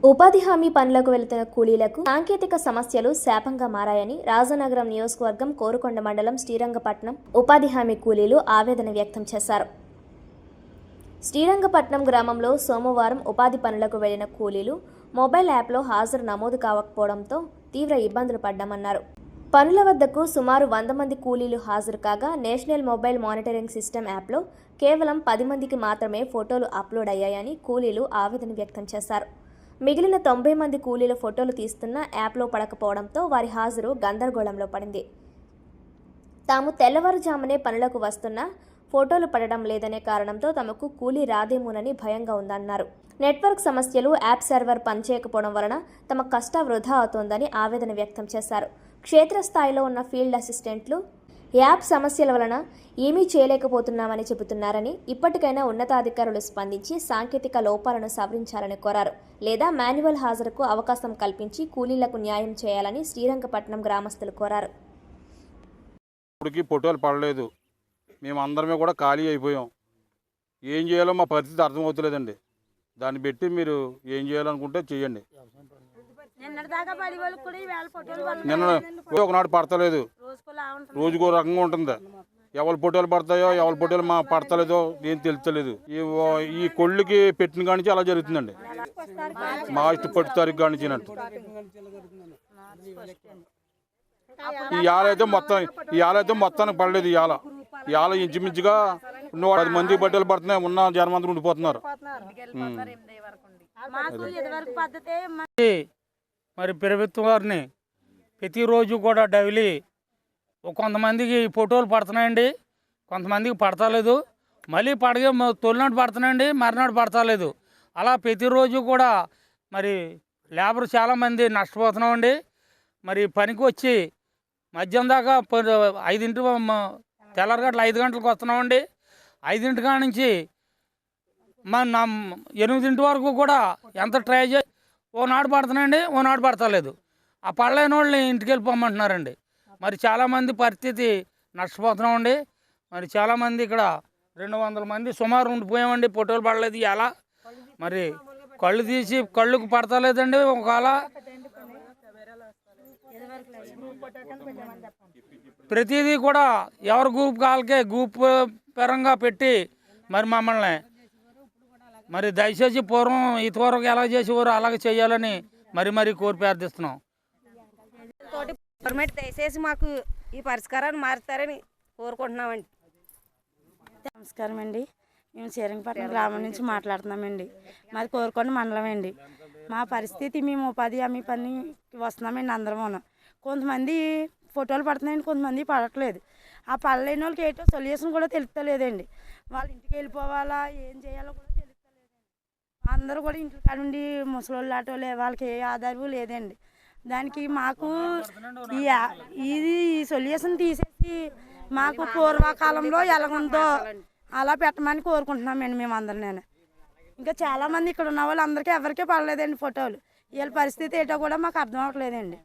ఉపాధి హామీ పనులకు వెళుతున్న కూలీలకు సాంకేతిక సమస్యలు శాపంగా మారాయని రాజనగరం నియోజకవర్గం కోరుకొండ మండలం శ్రీరంగపట్నం ఉపాధి హామీ కూలీలు ఆవేదన వ్యక్తం చేశారు. శ్రీరంగపట్నం గ్రామంలో సోమవారం ఉపాధి పనులకు వెళ్లిన కూలీలు మొబైల్ యాప్లో హాజరు నమోదు కావకపోవడంతో తీవ్ర ఇబ్బందులు పడ్డామన్నారు. పనుల వద్దకు సుమారు 100 మంది కూలీలు హాజరు కాగా నేషనల్ మొబైల్ మానిటరింగ్ సిస్టమ్ యాప్లో కేవలం 10 మందికి మాత్రమే ఫోటోలు అప్లోడ్ అయ్యాయని కూలీలు ఆవేదన వ్యక్తం చేశారు. మిగిలిన 90 మంది కూలీల ఫోటోలు తీస్తున్న యాప్లో పడకపోవడంతో వారి హాజరు గందరగోళంలో పడింది. తాము తెల్లవారుజామునే పనులకు వస్తున్నా ఫోటోలు పడడం లేదనే కారణంతో తమకు కూలీ రాదేమోనని భయంగా ఉందన్నారు. నెట్వర్క్ సమస్యలు, యాప్ సర్వర్ పనిచేయకపోవడం వలన తమ కష్ట వృధా అవుతోందని ఆవేదన వ్యక్తం చేశారు. క్షేత్రస్థాయిలో ఉన్న ఫీల్డ్ అసిస్టెంట్లు యాప్ సమస్యల వలన ఏమీ చేయలేకపోతున్నామని చెబుతున్నారని, ఇప్పటికైనా ఉన్నతాధికారులు స్పందించి సాంకేతిక లోపాలను సవరించాలని కోరారు. లేదా మాన్యువల్ హాజరుకు అవకాశం కల్పించి కూలీలకు న్యాయం చేయాలని శ్రీరంగపట్నం గ్రామస్తులు కోరారు. ఇప్పటికి ఫోటోలు పడలేదు, మేము అందరమే కూడా ఖాళీ అయిపోయాం. ఏం చేయాలో మా పరిస్థితి అర్థమవుతలేదండి. దాన్ని బట్టి మీరు ఏం చేయాలనుకుంటే చేయండి. నిన్న ఒకనాడు పడతలేదు, రోజుకో రకంగా ఉంటుంది. ఎవరి ఫోటోలు పడతాయో ఎవరి ఫోటోలు మా పడతలేదో ఏం తెలుస్తలేదు. ఈ కొళ్ళకి పెట్టిన కానించి అలా జరుగుతుందండి. మార్చి 10 తారీఖు కానించి ఈ ఆలైతే మొత్తానికి పడలేదు. ఇవాళ ఇంచుమించుగా 10 మంది బట్టలు పడుతున్నాయి. ఉన్న జనమందరూ ఉండిపోతున్నారు. మరి ప్రభుత్వం వారిని ప్రతిరోజు కూడా డైలీ కొంతమందికి ఫోటోలు పడుతున్నాయండి, కొంతమందికి పడతలేదు. మళ్ళీ తొలినాడు పడుతున్నాయండి, మరునాడు పడతలేదు. అలా ప్రతిరోజు కూడా మరి లేబర్ చాలామంది నష్టపోతున్నామండి. మరి పనికి వచ్చి మధ్యాహ్నం దాకా 5 తెల్లరగట్ల 5 గంటలకు వస్తున్నామండి. 5 కాడ నుంచి 8 వరకు కూడా ఎంత ట్రై చేసి ఓనాడు పడుతున్నాయండి, ఓనాడు పడతలేదు. ఆ పడలేని వాళ్ళని ఇంటికి వెళ్ళిపోమంటున్నారండి. మరి చాలామంది పరిస్థితి నష్టపోతున్నామండి. మరి చాలామంది ఇక్కడ 200 మంది సుమారు ఉండిపోయామండి. ఫోటోలు పడలేదు. ఇలా మరి కళ్ళు తీసి కళ్ళుకు పడతలేదండి. ఒకవేళ ప్రతిదీ కూడా ఎవరి గ్రూప్ కాళ్ళకే గ్రూప్ పరంగా పెట్టి మరి మమ్మల్ని మరి దయచేసి పూర్వం ఇంతవరకు ఎలా చేసేవారు అలాగే చేయాలని మరి కోరి ప్రార్థిస్తున్నాం. గవర్నమెంట్ దయచేసి మాకు ఈ పరిష్కారాన్ని మారుతారని కోరుకుంటున్నామండి. నమస్కారం అండి. మేము శ్రీరంగపట్నం గ్రామం నుంచి మాట్లాడుతున్నామండి. మాది కోరుకొండ మండలం అండి. మా పరిస్థితి మేము ఉపాధి హామీ పని వస్తున్నామండి. అందరం కొంతమంది ఫోటోలు పడుతున్నాయండి, కొంతమంది పడట్లేదు. ఆ పడలేని వాళ్ళకి ఏంటో సొల్యూషన్ కూడా తెలుస్తలేదండి. వాళ్ళ ఇంటికి వెళ్ళిపోవాలా, ఏం చేయాలో కూడా తెలుస్తలేదండి. అందరూ కూడా ఇంటి కాడ నుండి ముసలోళ్ళు ఆటోలే, వాళ్ళకి ఏ ఆధారం లేదండి. దానికి మాకు ఈ సొల్యూషన్ తీసేసి మాకు పూర్వకాలంలో ఎలాగుందో అలా పెట్టమని కోరుకుంటున్నామండి మేము అందరం. ఇంకా చాలామంది ఇక్కడ ఉన్న వాళ్ళు అందరికీ ఎవరికీ పడలేదండి ఫోటోలు. వీళ్ళ పరిస్థితి ఏంటో కూడా మాకు అర్థం అవ్వట్లేదండి.